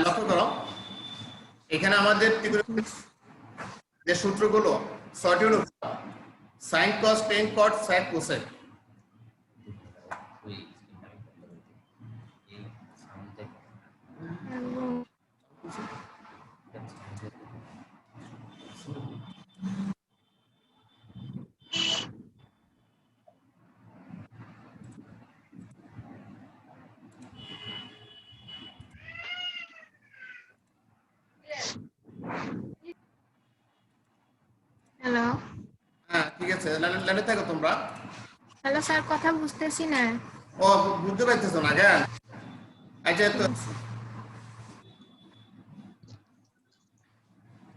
লক্ষ্য করো এখানে আমাদের যে সূত্রগুলো 6টি হলো sin cos tan cot sec cosec hello হ্যাঁ ঠিক আছে লাইনে থাকো তোমরা হ্যালো স্যার কথা বুঝতেছি না ও বুঝতে পারতেছো না কেন আচ্ছা তো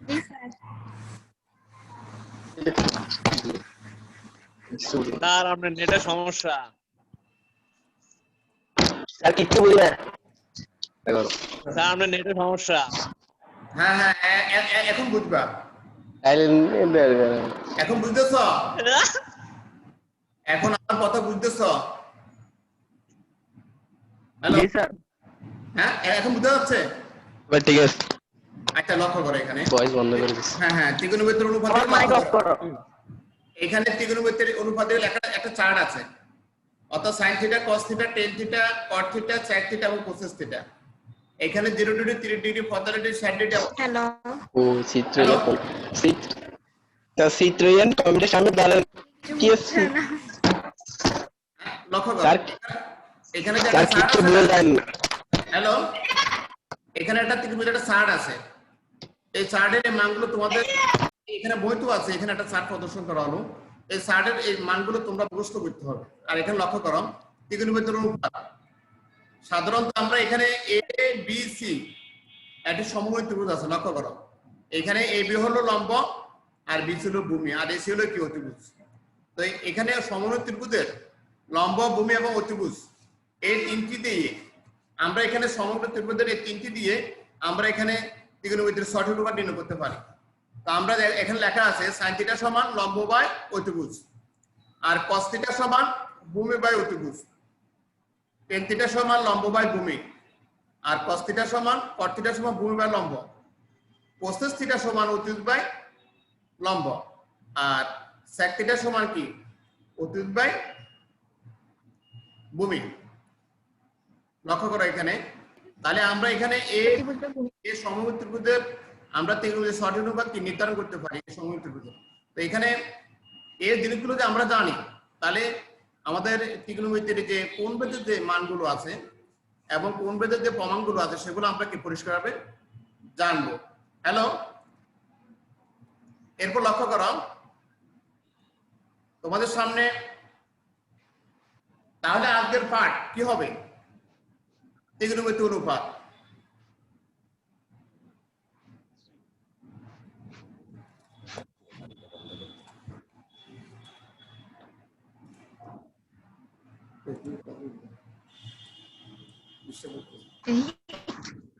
জি স্যার স্যার আপনার নেটের সমস্যা স্যার কিচ্ছু বুঝি না স্যার আপনার নেটের সমস্যা হ্যাঁ হ্যাঁ এখন বুঝবা এখন বুঝতেছো এখন আমার কথা বুঝতেছো হ্যালো স্যার হ্যাঁ এখন বুঝতে যাচ্ছে ঠিক আছে আচ্ছা লক্ষ্য করো এখানে ভয়েস বন্ধ করে দিচ্ছি হ্যাঁ হ্যাঁ ত্রিকোণমিতির অনুপাত এখানে ত্রিকোণমিতির অনুপাতের একটা চার্ট আছে অর্থাৎ sin θ cos θ tan θ cot θ sec θ এবং cos θ এখানে 0 ডিগ্রি 30 ডিগ্রি 45 ডিগ্রি 60 ডিগ্রি হ্যালো ও চিত্র চিত্রয়ন কমেন্টের সামনে দাঁড়ান কি আছে লক্ষ্য করো স্যার এখানে যে স্যার একটা কিচ্ছু চার্ট বুঝে আছে যায় না হ্যালো এখানে একটা ত্রিকোণমিতির একটা চার্ট আছে এই চার্টের এই মানগুলো তোমাদের এখানে বইতো আছে এখানে একটা চার্ট প্রদর্শন করা হলো এই চার্টের এই মানগুলো তোমরা মুখস্থ করতে হবে আর এখানে লক্ষ্য করো ত্রিকোণমিতির অনুপাত সাধারণত আমরা এখানে এ বি সি একটা সমবাহু ত্রিভুজ আছে লক্ষ্য করো এখানে এ বি হলো লম্ব আর বি হলো ভূমি আর এসি হলো কি অতিভুজ তো এখানে সমবাহু ত্রিভুজের লম্ব ভূমি এবং অতিভুজ এই তিনটি দিয়ে আমরা এখানে সমবাহু ত্রিভুজের এই তিনটি দিয়ে আমরা এখানে ত্রিকোণমিতির সঠিক অনুপাত নির্ণয় করতে পারি তো আমরা এখানে লেখা আছে sin θ সমান লম্ব বাই অতিভুজ আর cos θ সমান ভূমি বাই অতিভুজ tan θ সমান লম্ব বাই ভূমি আর cos θ সমান cot θ সমান ভূমি বাই লম্ব cos θ সমান অতিভুজ বাই লম্ব আর sec θ সমান কি অতিভুজ বাই ভূমি লক্ষ্য করো এখানে তাহলে আমরা এখানে এই সমবাহু ত্রিভুজের আমরা ত্রিকোণমিতির সঠিক অনুপাত কি নির্ধারণ করতে পারি এই সমবাহু ত্রিভুজের তো এখানে এই জিনিসগুলো যে আমরা জানি তাহলে আমাদের ত্রিকোণমিতির যে কোণ ভেদের যে মানগুলো আছে এবং কোণ ভেদের যে প্রমাণগুলো আছে সেগুলো আমরা কি পরিষ্কারভাবে জানবো হ্যালো এরপর লক্ষ্য করো তোমাদের সামনে তাহলে আজকের পাঠ কি হবে ত্রিকোণমিতির অনুপাত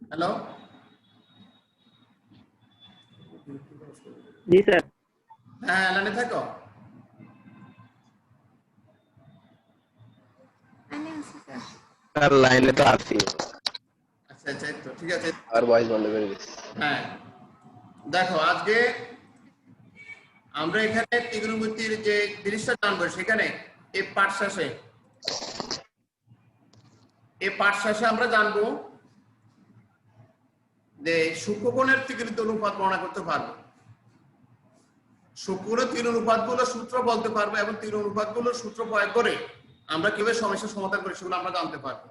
হ্যালো জি স্যার হ্যাঁ লাইনে থাকো আমি আছি স্যার স্যার লাইনে তো আছি আচ্ছা আচ্ছা তো ঠিক আছে আর ভয়েস বন্ধ করে দিচ্ছি হ্যাঁ দেখো আজকে আমরা এখানে ত্রিকোণমিতির যে জিনিসটা জানবো সেখানে এই পাঠ শেষে আমরা জানবো যে সূক্ষ্মকোণের ত্রিকোণমিতির অনুপাত গণনা করতে পারবো সূক্ষ্মকোণের ত্রিকোণ অনুপাতগুলো সূত্র বলতে পারবো এবং ত্রিকোণ অনুপাতগুলো সূত্র প্রয়োগ করে আমরা কিভাবে সমস্যার সমাধান করি সেগুলো আমরা জানতে পারবো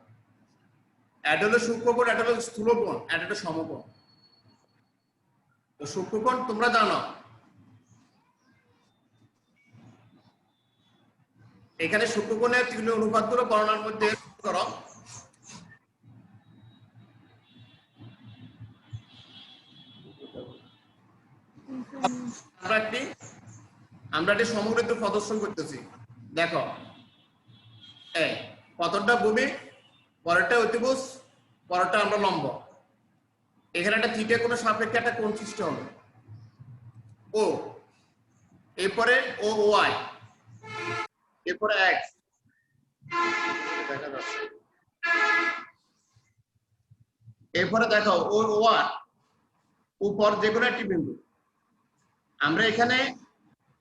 এটা হলো সূক্ষ্মকোণ এটা হলো স্থূলকোণ এটা হলো সমকোণ তো সূক্ষ্মকোণ তোমরা জানো এখানে সূক্ষ্মকোণের ত্রিকোণ অনুপাতগুলো গণনার মধ্যে করো আমরা একটি সমগ্র প্রদর্শন করতেছি দেখো প্রথমটা ভূমি পরেরটা অতিভুজ পরেরটা আমরা লম্ব এখানে একটা থিটা কোণ সাপেক্ষে একটা কোণ সৃষ্টি হবে ও এরপরে ও ওয়াই এরপরে এক্স দেখা যাচ্ছে এরপরে দেখো ও ওয়ার উপর যে কোনো একটি বিন্দু, আমরা এখানে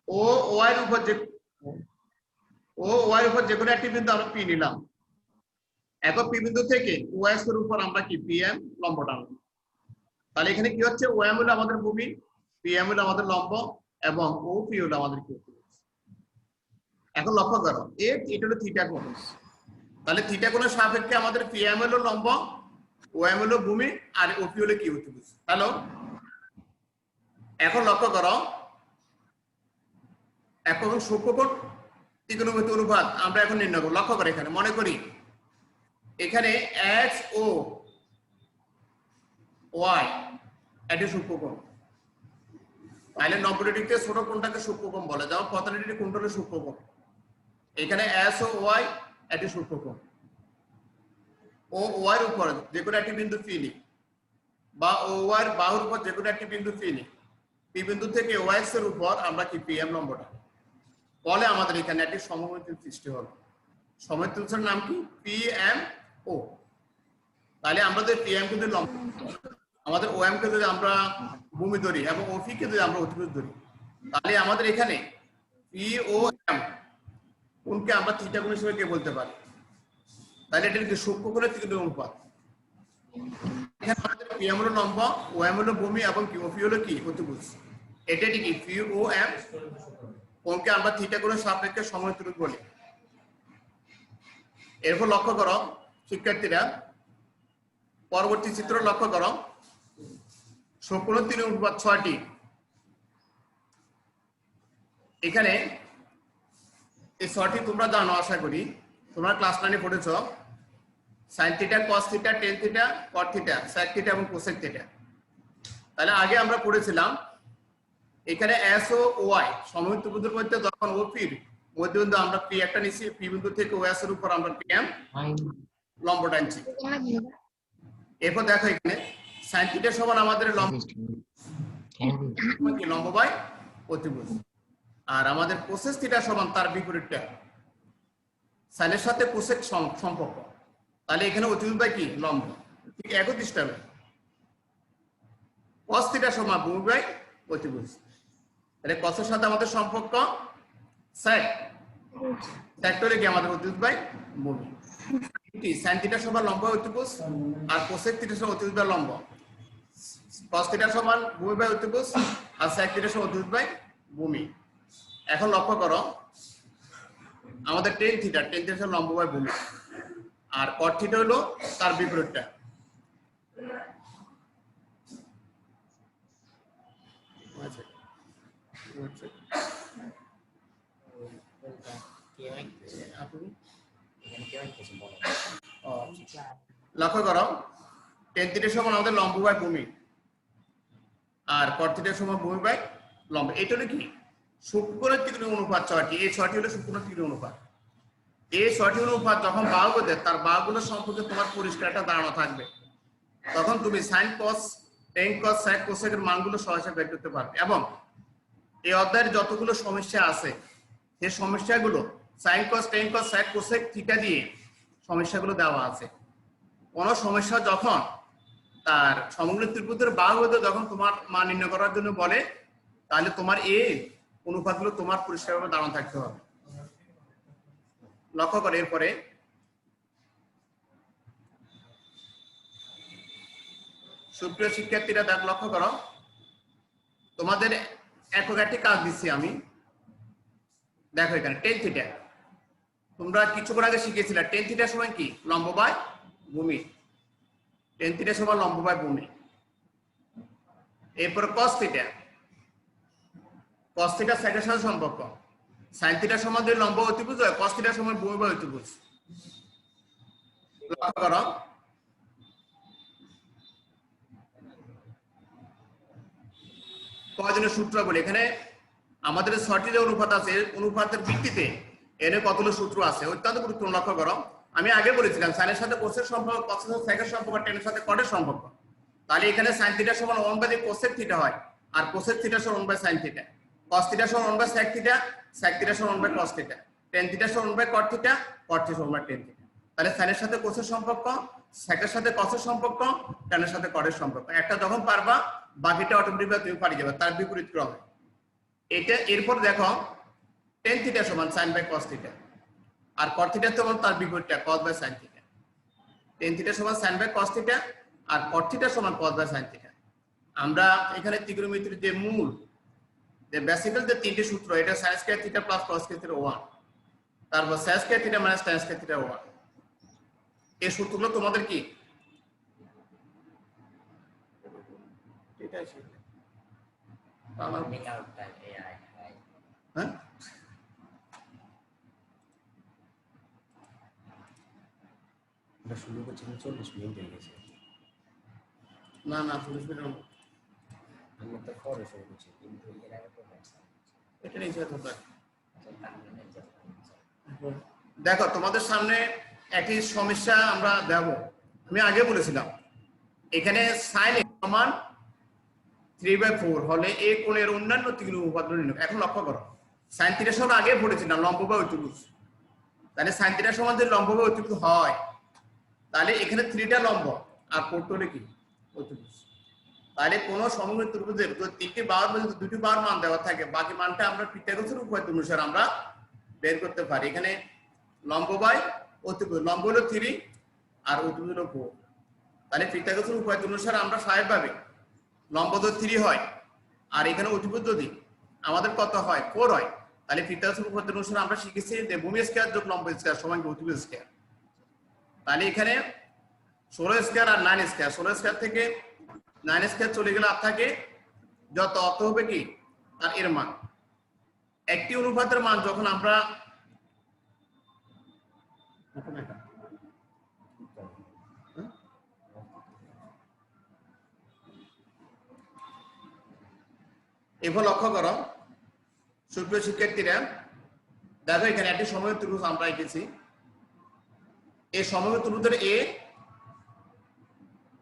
ও ওয়াই এর উপর যে কোনো একটি বিন্দু আমরা পি নিলাম। এখন পি বিন্দু থেকে ওএস এর উপর আমরা কি পিএম লম্ব টানব। তাহলে এখানে কি হচ্ছে, ওএম হলো আমাদের ভূমি, পিএম হলো আমাদের লম্ব এবং ও পি হলো আমাদের কি। এখন লক্ষ্য করো এটা হলো থিটা কোণ। তাহলে থিটা কোণের সাপেক্ষে আমাদের পিএম হলো লম্ব, ওএম হলো ভূমি আর ওপি হলো কি অতিভুজ। হ্যালো, এখন লক্ষ্য করো একক সূক্ষ্মকোণ ত্রিকোণমিতি অনুপাত আমরা এখন নির্ণয় করব। লক্ষ্য করে এখানে মনে করি এখানে এক্স ও ওয়াই এটি সূক্ষ্মকোণ। তাহলে 90 ডিগ্রিতে ছোট কোণটাকে সূক্ষ্মকোণ বলে, যেমন 45 ডিগ্রি কোণটা হলো সূক্ষ্মকোণ। এখানে এস ও ওয়াই এটি সূক্ষ্মকোণ। ও ওয়াই এর উপর যে কোনো একটি বিন্দু পি নি, বা ও ওয়াই এর বাহুর উপর যে কোনো একটি বিন্দু পি নি, পি বিন্দু থেকে ওয়াই এর উপর আমরা কি পিএম লম্বটা বলে আমাদের এখানে একটি সমমিতির সৃষ্টি হলো। সমমিতির নাম কি পিএম ও। তাহলে আমাদের পিএম কে যদি লম্ব, আমাদের ওএম কে যদি আমরা ভূমি ধরি এবং ওপি কে যদি আমরা অতিভুজ ধরি, তাহলে আমাদের এখানে পি ও এম কোনকে আমরা থিটা কোণ হিসেবে কে বলতে পারি। তাহলে এটা কি সূক্ষ্মকোণের ত্রিকোণমিতি অনুপাত। এখানে আমাদের পিএম হলো লম্ব, ওএম হলো ভূমি এবং কি ওপি হলো কি অতিভুজ। এটা কি পি ও এম কোনকে আমরা থিটা কোণের সাপেক্ষে সমমিতি বলি। এরপর লক্ষ্য করো শিক্ষার্থীরা, পরবর্তী চিত্র লক্ষ্য করো, সূক্ষ্মকোণ ত্রিকোণমিতি অনুপাত 6টি। এখানে এই 6টি তোমরা জানো, আশা করি তোমরা ক্লাস 9 এ পড়েছ। sin theta, cos theta, tan theta, cot theta, sec theta এবং cosec থিটা। তাহলে আগে আমরা পড়েছিলাম এখানে s ও y সমমিতি বিন্দুর মধ্যে যখন OP এর মধ্যবিন্দু আমরা P একটা নিছি, P বিন্দু থেকে OS এর উপর আমরা PM লম্ব টানছি। এরপর দেখো এখানে sin থিটা সমান আমাদের লম্ব বাই অতিভুজ, আর আমাদের cosec থিটা সমান তার বিপরীতটা sin এর সাথে cosec সম্পর্ক। তাহলে এখানে অতিভুজ বাই কি লম্ব, ঠিক একই সিস্টেমে cos থিটা সমান ভূমি বাই অতিভুজ। তাহলে cos এর সাথে আমাদের সম্পর্ক sec, sec হলে কি আমাদের অতিভুজ বাই ভূমি। কি sin থিটা সমান লম্ব বাই অতিভুজ আর cosec থিটা সমান অতিভুজ বাই লম্ব। cos থিটা সমান ভূমি বাই অতিভুজ আর sec থিটা সমান অতিভুজ বাই ভূমি। এখন লক্ষ্য করো আমাদের tan থিটা সমান লম্ব বাই ভূমি আর cot থিটা হলো তার বিপরীতটা। লক্ষ্য করো tan থিটা সমান আমাদের লম্ব বাই ভূমি আর cot থিটা সমান ভূমি বাই লম্ব। এটা হলো কি সূক্ষ্মকোণের ত্রিকোণমিতি অনুপাত 6টি। এই 6টি হলো সূক্ষ্মকোণের ত্রিকোণমিতি অনুপাত। এই 6টি অনুপাত যখন বাহু দেয় তার বাহুগুলোর সম্পর্কে তোমার পরিষ্কার একটা ধারণা থাকবে, তখন তুমি sin cos tan cos sec cosec এর মানগুলো সহজে বের করতে পারবে। এবং এই অধ্যায়ের যতগুলো সমস্যা আছে সেই সমস্যাগুলো sin cos tan cos sec cosec theta দিয়ে সমস্যাগুলো দেওয়া আছে। কোন সমস্যা যখন তার সমগ্র ত্রিভুজের বাহু যখন তোমার মান নির্ণয় করার জন্য বলে, তাহলে তোমার এই অনুপাতগুলো তোমার পরিষ্কারভাবে ধারণা থাকতে হবে। লক্ষ্য করে এরপরে সুপ্রিয় শিক্ষার্থীরা দেখ, লক্ষ্য করো তোমাদের একক একটি কাজ দিচ্ছি আমি। দেখো এখানে tan থিটা তোমরা কিছুক্ষণ আগে শিখেছিলে, tan থিটা সমান কি লম্ব বাই ভূমি, tan থিটা সমান লম্ব বাই ভূমি। এরপর cos থিটা sec এর সাথে সম্পর্ক, sin থিটা সমান যদি লম্ব অতিভুজ হয় cos থিটা সমান ভূমি বাই অতিভুজ। লক্ষ্য করো কয়জনের সূত্র বলে এখানে আমাদের 6টি যে অনুপাত আছে অনুপাতের ভিত্তিতে এর কতগুলো সূত্র আছে অত্যন্ত গুরুত্বপূর্ণ। লক্ষ্য করো আমি আগে বলেছিলাম sin এর সাথে cos এর সম্পর্ক, cos এর সাথে sec এর সম্পর্ক, tan এর সাথে cot এর সম্পর্ক। তাহলে এখানে sin থিটা সমান 1/2 cosec থিটা হয় আর cosec থিটা সমান 1/2 sin থিটা, cos থিটা সমান 1/2 sec থিটা, sec থিটা সমান 1/2 cos থিটা, tan থিটা সমান 1/2 cot থিটা, cot থিটা সমান 1/2 tan থিটা। তাহলে sin এর সাথে cos এর সম্পর্ক, সেকের সাথে কসের সম্পর্ক, ট্যানের সাথে কটের সম্পর্ক। একটা যখন পারবা বাকিটা অটোমেটিক তুমি পারি যাবে, তার বিপরীত ক্রমে। এটা এরপর দেখো টেন থিটা সমান সাইন বাই কস থিটা, আর কট থিটা সমান তার বিপরীতটা cos by sin theta. Tan theta সমান সাইন বাই কস থিটা আর কট থিটা সমান কস বাই সাইন থিটা। আমরা এখানে ত্রিকোণমিতির যে মূল যে বেসিক্যাল যে তিনটি সূত্র, এটা sin square theta plus cos square theta 1, তারপর sin square theta minus tan square theta 1। এই সূত্রগুলো তোমাদের কি এটাই ছিল আমার হ্যাঁ আমরা শুরু করছি 40 মিনিট হয়ে গেছে। না না 40 মিনিট আমরা তো পরে শুরু করছি, কিন্তু এর আগে তো এটা নিচে থাকবে। দেখো তোমাদের সামনে একই সমস্যা আমরা দেব। আমি আগে বলেছিলাম এখানে sin x সমান 3/4 হলে এই কোণের অন্যান্য ত্রিগুণ উপপাদ্য নির্ণয়। এখন লক্ষ্য করো sin θ সমান আগে পড়েছিলাম লম্ব বা অতিভুজ। তাহলে sin θ সমান যদি লম্ব বা অতিভুজ হয় তাহলে এখানে 3টা লম্ব আর 4টা হলে কি অতিভুজ। তাহলে কোন সমমিত ত্রিভুজের যদি তিনটি বাহুর মধ্যে দুটি বাহুর মান দেওয়া থাকে, বাকি মানটা আমরা পিথাগোরাসের উপপাদ্য অনুসারে আমরা বের করতে পারি। এখানে লম্ব বাই অতিভুজ, লম্ব হলো 3 আর অতিভুজ হলো 4। তাহলে পিথাগোরাসের উপপাদ্য অনুসারে আমরা স্বাভাবিকভাবে লম্ব যদি 3 হয় আর এখানে অতিভুজ যদি আমাদের কত হয় 4 হয়, তাহলে পিথাগোরাসের উপপাদ্য অনুসারে আমরা শিখেছি যে ভূমি স্কয়ার যোগ লম্ব স্কয়ার সমান কি অতিভুজ স্কয়ার। তাহলে এখানে 16 স্কয়ার আর 9 স্কয়ার, 16 স্কয়ার থেকে 9 স্কয়ার চলে গেলে আর থাকে যত অর্থ হবে কি আর এর মান। একটি অনুপাতের মান যখন আমরা এবার লক্ষ্য করো সুপ্রিয় শিক্ষার্থীরা, দেখো এখানে একটি সমমিত ত্রিভুজ আমরা এঁকেছি। এই সমমিত ত্রিভুজের এ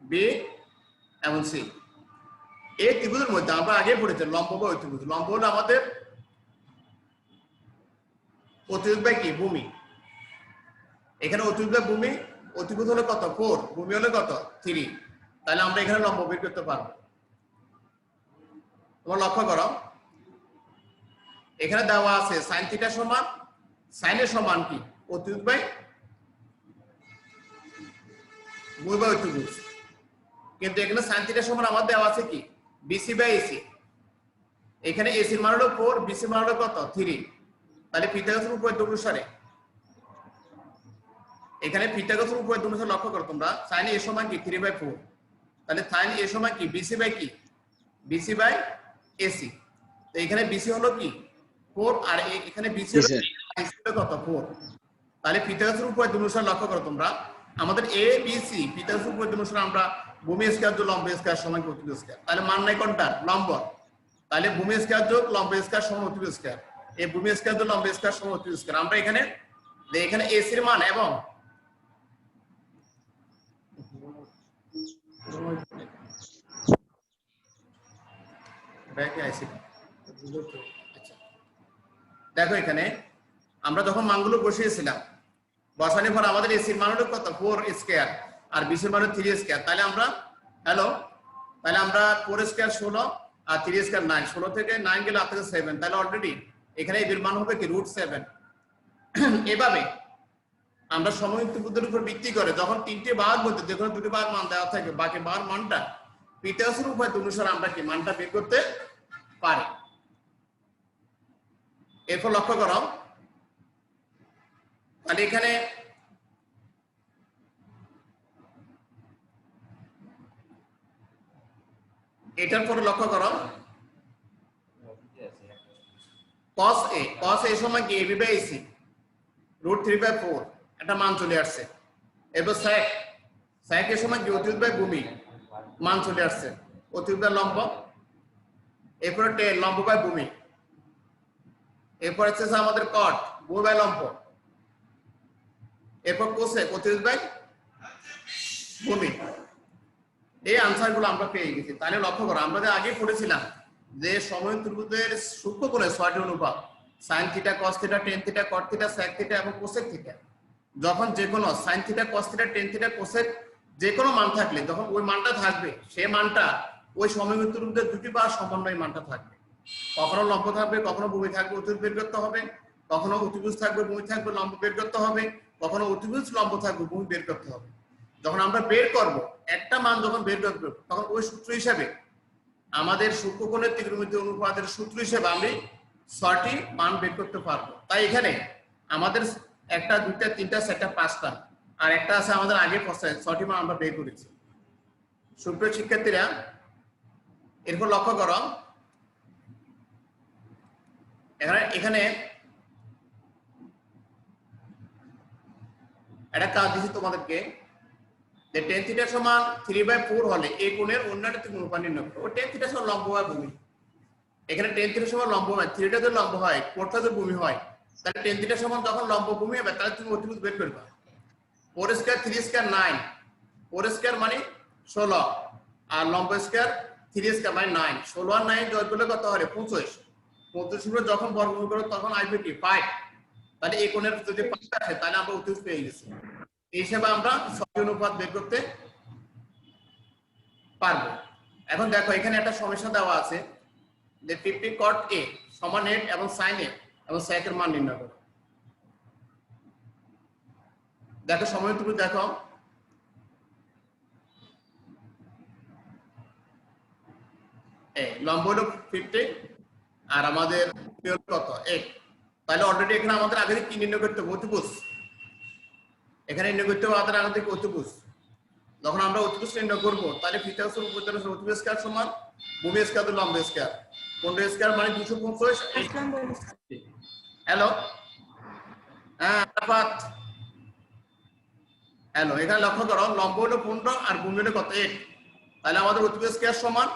বি এবং সি, এই ত্রিভুজের মধ্যে আমরা আগে পড়েছি লম্ব বা অতিভুজ। লম্ব হলো আমাদের অতিভুজ বাই কি ভূমি। এখানে অতিভুজ বাই ভূমি, অতিভুজ হলো কত 4, ভূমি হলো কত 3। তাহলে আমরা এখানে লম্ব বের করতে পারবো। তোমরা লক্ষ্য করো এখানে দেওয়া আছে sin θ সমান, sin এর সমান কি অতিভুজ বাই ভূমি বাই অতিভুজ। কিন্তু এখানে sin θ সমান আমাদের দেওয়া আছে কি BC বাই AC। এখানে AC এর মান হলো 4, BC এর মান হলো কত 3। তাহলে পিথাগোরাসের উপপাদ্য অনুসারে এখানে পিথাগোরাসের উপপাদ্য অনুসারে লক্ষ্য করো তোমরা sin A সমান কি 3/4। তাহলে sin A সমান কি BC বাই কি BC বাই AC। তো এখানে BC হলো কি 4 আর এখানে BC হলো কত 4। তাহলে পিথাগোরাসের উপপাদ্য অনুসারে লক্ষ্য করো তোমরা আমাদের ABC পিথাগোরাসের উপপাদ্য অনুসারে আমরা ভূমি স্কয়ার যোগ লম্ব স্কয়ার সমান অতিভুজ স্কয়ার। তাহলে মান নাই কোনটা লম্ব, তাহলে ভূমি স্কয়ার যোগ লম্ব স্কয়ার সমান অতিভুজ স্কয়ার। এই ভূমি স্কয়ার যোগ লম্ব স্কয়ার সমান অতিভুজ স্কয়ার। আমরা এখানে AC এর মান এবং দেখো এখানে আমরা যখন মানগুলো বসিয়েছিলাম বসানোর পর আমাদের AC এর মান হলো কত 4 স্কয়ার আর BC এর মান হলো 3 স্কয়ার। তাহলে আমরা তাহলে আমরা 4 স্কয়ার 16 আর 3 স্কয়ার 9, 16 থেকে 9 গেলে 8 থেকে 7, তাহলে অলরেডি এখানে এর মান হবে কি √7। এভাবে আমরা সমমিত ত্রিভুজের উপর ভিত্তি করে যখন তিনটি বাহুর মধ্যে যে কোনো দুটি বাহুর মান দেওয়া থাকে বাকি বাহুর মানটা পিথাগোরাসের উপপাদ্য অনুসারে আমরা কি মানটা বের করতে পারি। এরপর লক্ষ্য করো তাহলে এখানে এটার পরে লক্ষ্য করো cos A সমান কি AB বাই AC √3/4 একটা মান চলে আসছে। এবার sec এর সমান কি অতিভুজ বাই ভূমি মান চলে আসছে, অতিভুজ বাই লম্ব। এরপরে tan লম্ব বাই ভূমি। এরপর হচ্ছে আমাদের cot ভূমি বাই লম্ব। এরপর cosec অতিভুজ বাই ভূমি। এই আনসারগুলো আমরা পেয়ে গেছি। তাহলে লক্ষ্য করো আমরা যে আগে পড়েছিলাম যে সমমিত ত্রিভুজের সূক্ষ্ম কোণের 6টি অনুপাত sin θ cos θ tan θ cot θ sec θ এবং cosec θ, যখন যে কোনো sin θ cos θ tan θ cosec যে কোনো মান থাকলে যখন ওই মানটা থাকবে সেই মানটা ওই সমমিতির মধ্যে দুটি বা সমন্বয় মানটা থাকবে। কখনো লম্ব থাকবে, কখনো ভূমি থাকবে, অতিভুজ বের করতে হবে। কখনো অতিভুজ থাকবে, ভূমি থাকবে, লম্ব বের করতে হবে। কখনো অতিভুজ লম্ব থাকবে, ভূমি বের করতে হবে। যখন আমরা বের করব একটা মান যখন বের করব তখন ওই সূত্র হিসাবে আমাদের সূক্ষ্মকোণের ত্রিকোণমিতির অনুপাতের সূত্র হিসেবে আমি 6টি মান বের করতে পারবো। তাই এখানে আমাদের একটা, দুইটা, তিনটা, চারটা, পাঁচটা আর একটা আছে আমাদের আগে প্রশ্নে 6টি মান আমরা বের করেছি। সুপ্রিয় শিক্ষার্থীরা, এরপর লক্ষ্য করো এখানে একটা কাজ দিচ্ছি তোমাদেরকে যে tan থিটা সমান 3/4 হলে এই কোণের অন্যান্য ত্রিকোণ অনুপাত নির্ণয় করো। tan থিটা সমান লম্ব হয় ভূমি, এখানে tan থিটা সমান লম্ব হয়, থিটা যদি লম্ব হয়, কোণটা যদি ভূমি হয়, তাহলে tan থিটা সমান যখন লম্ব ভূমি হবে তাহলে তুমি অতিভুজ বের করবে। 4 স্কয়ার 3 স্কয়ার 9, 4 স্কয়ার মানে 16 আর লম্ব স্কয়ার 3 স্কয়ার মানে 9, 16 আর 9 যোগ করলে কত হয়? 25। 25 যখন বর্গমূল করো তখন আসবে কি 5। তাহলে এই কোণের যদি 5 আসে তাহলে আমরা অতিভুজ পেয়ে গেছি। এই হিসাবে আমরা 6টি অনুপাত বের করতে পারবো। এখন দেখো এখানে একটা সমস্যা দেওয়া আছে যে 50 cot a সমান 8 এবং sin a এবং sec এর মান নির্ণয় করো। দেখো সময় তুমি দেখো লম্ব হলো 50 আর আমাদের কত 8। তাহলে অলরেডি এখানে আমাদের আগে থেকে কি নির্ণয় করতে হবে? অতিভুজ। এখানে নির্ণয় করতে হবে আমাদের আগে থেকে অতিভুজ। যখন আমরা অতিভুজ নির্ণয় করবো তাহলে থিটা অতিভুজ স্কয়ার সমান ভূমি স্কয়ার লম্ব স্কয়ার, 15 স্কয়ার মানে 225। হ্যালো, হ্যাঁ আরাফাত, হ্যালো। এখানে লক্ষ্য করো লম্ব হলো 15 আর ভূমি হলো কত 8। তাহলে আমাদের অতিভুজ স্কয়ার সমান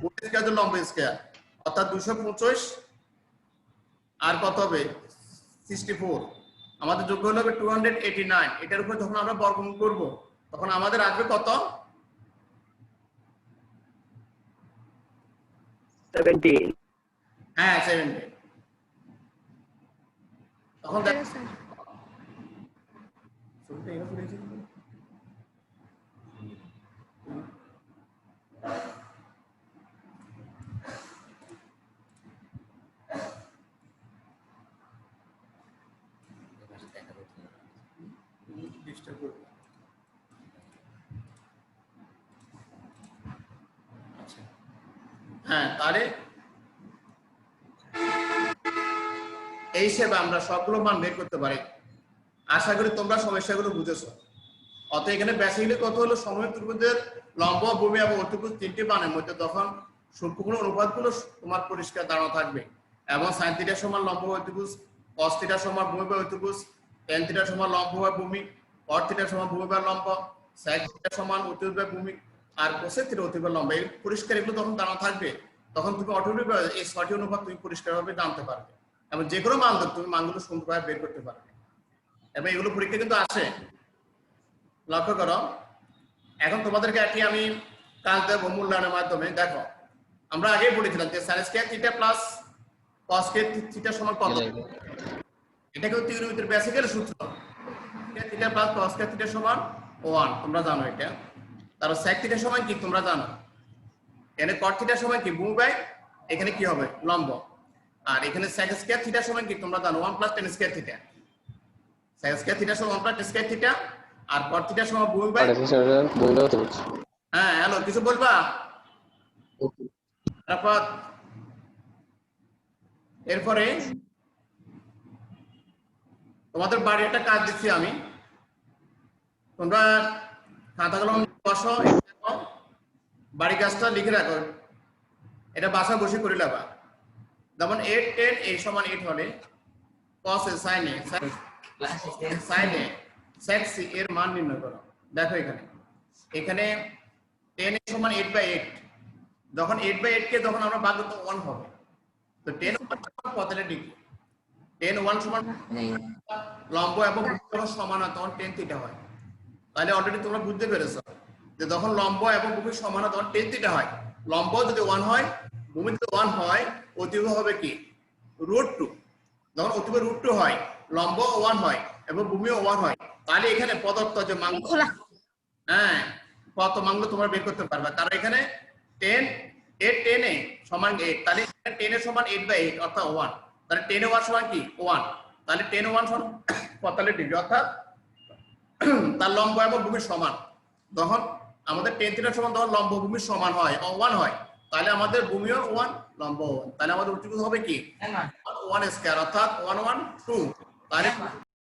ভূমি স্কয়ার লম্ব স্কয়ার, অর্থাৎ 225 আর কত হবে 64। আমাদের যোগ্য হলো 289। এটার উপর যখন আমরা বর্গমূল করব তখন আমাদের আসবে কত? 17। হ্যাঁ 70। তখন হ্যালো স্যার। এবারে দেখা করতে হবে। আচ্ছা, হ্যাঁ তাহলে এই হিসেবে আমরা সবগুলো মান বের করতে পারি। আশা করি তোমরা সমস্যাগুলো বুঝেছো। অত এখানে বেসিক্যালি কত হলো সময় ত্রিভুজের লম্ব, ভূমি এবং অতিভুজ তিনটি মানের মধ্যে তখন সূক্ষ্মকোণ অনুপাতগুলো তোমার পরিষ্কার ধারণা থাকবে এবং sin থিটা সমান লম্ব বা অতিভুজ, cos থিটা সমান ভূমি বা অতিভুজ, tan থিটা সমান লম্ব বা ভূমি, cot থিটা সমান ভূমি বা লম্ব, sec থিটা সমান অতিভুজ বা ভূমি আর cosec থিটা অতিভুজ বা লম্ব। এই পরিষ্কার এগুলো যখন জানা থাকবে তখন তুমি অটোমেটিক এই 6টি অনুপাত তুমি পরিষ্কারভাবে জানতে পারবে এবং যে কোনো মান তুমি মানগুলো সুন্দরভাবে বের করতে পারবে। এবং এগুলো পরীক্ষা কিন্তু আসে, লক্ষ্য করো। এখন তোমাদেরকে একটি আমি কাজ দেবো মূল্যায়নের মাধ্যমে। দেখো আমরা আগেই বলেছিলাম যে sin square theta plus cos square theta সমান কত? এটা কিন্তু ত্রিকোণমিতির বেসিক্যাল সূত্র। Theta plus cos square theta সমান 1, তোমরা জানো এটা। তারপর sec থিটা সমান কি তোমরা জানো। এখানে cot থিটা সমান কি ভূমি বাই এখানে কি হবে লম্ব। আর এখানে sec স্কয়ার থিটা সমান কি তোমরা জানো 1 + tan square theta. sec square theta সমান 1 + tan স্কয়ার থিটা আর cot থিটা সমান ভূমি বাই। হ্যাঁ হ্যালো, কিছু বলবা? তারপর এরপরে তোমাদের বাড়ি একটা কাজ দিচ্ছি আমি, তোমরা খাতাগুলো বসো, বাড়ি কাজটা লিখে রাখো, এটা বাসা বসে করে নেবা। যেমন 8 10 a সমান 8 হলে cos a sin a sin a sec c এর মান নির্ণয় করো। দেখো এখানে 10 a সমান 8/8, যখন 8/8 কে যখন আমরা ভাগ করব 1 হবে, তো 10 সমান কত ডিগ্রি? 10 1 সমান লম্ব এবং ভূমি যখন সমান হয় তখন tan থিটা হয়। তাহলে অলরেডি তোমরা বুঝতে পেরেছো যে যখন লম্ব এবং ভূমি সমান হয় তখন tan থিটা হয়। লম্ব যদি 1 হয়, ভূমি যদি 1 হয়, অতিভুজ হবে কি √2। যখন অতিভুজ √2 হয়, লম্ব 1 হয় এবং ভূমিও 1 হয়, তাহলে এখানে প্রদত্ত যে মান, হ্যাঁ কত মানগুলো তোমরা বের করতে পারবে। কারণ এখানে 10 8 10 এ সমান 8, তাহলে 10 এর সমান 8/8 অর্থাৎ 1, তাহলে 10 এ 1 সমান কি 1, তাহলে 10 এ 1 সমান 45 ডিগ্রি অর্থাৎ তার লম্ব এবং ভূমির সমান। যখন আমাদের tan θ সমান তখন লম্ব ভূমির সমান হয় 1 হয়, তাহলে আমাদের ভূমিও 1 লম্ব 1, তাহলে আমাদের উচ্চতা হবে কি 1 স্কয়ার অর্থাৎ 1 1 2, তাহলে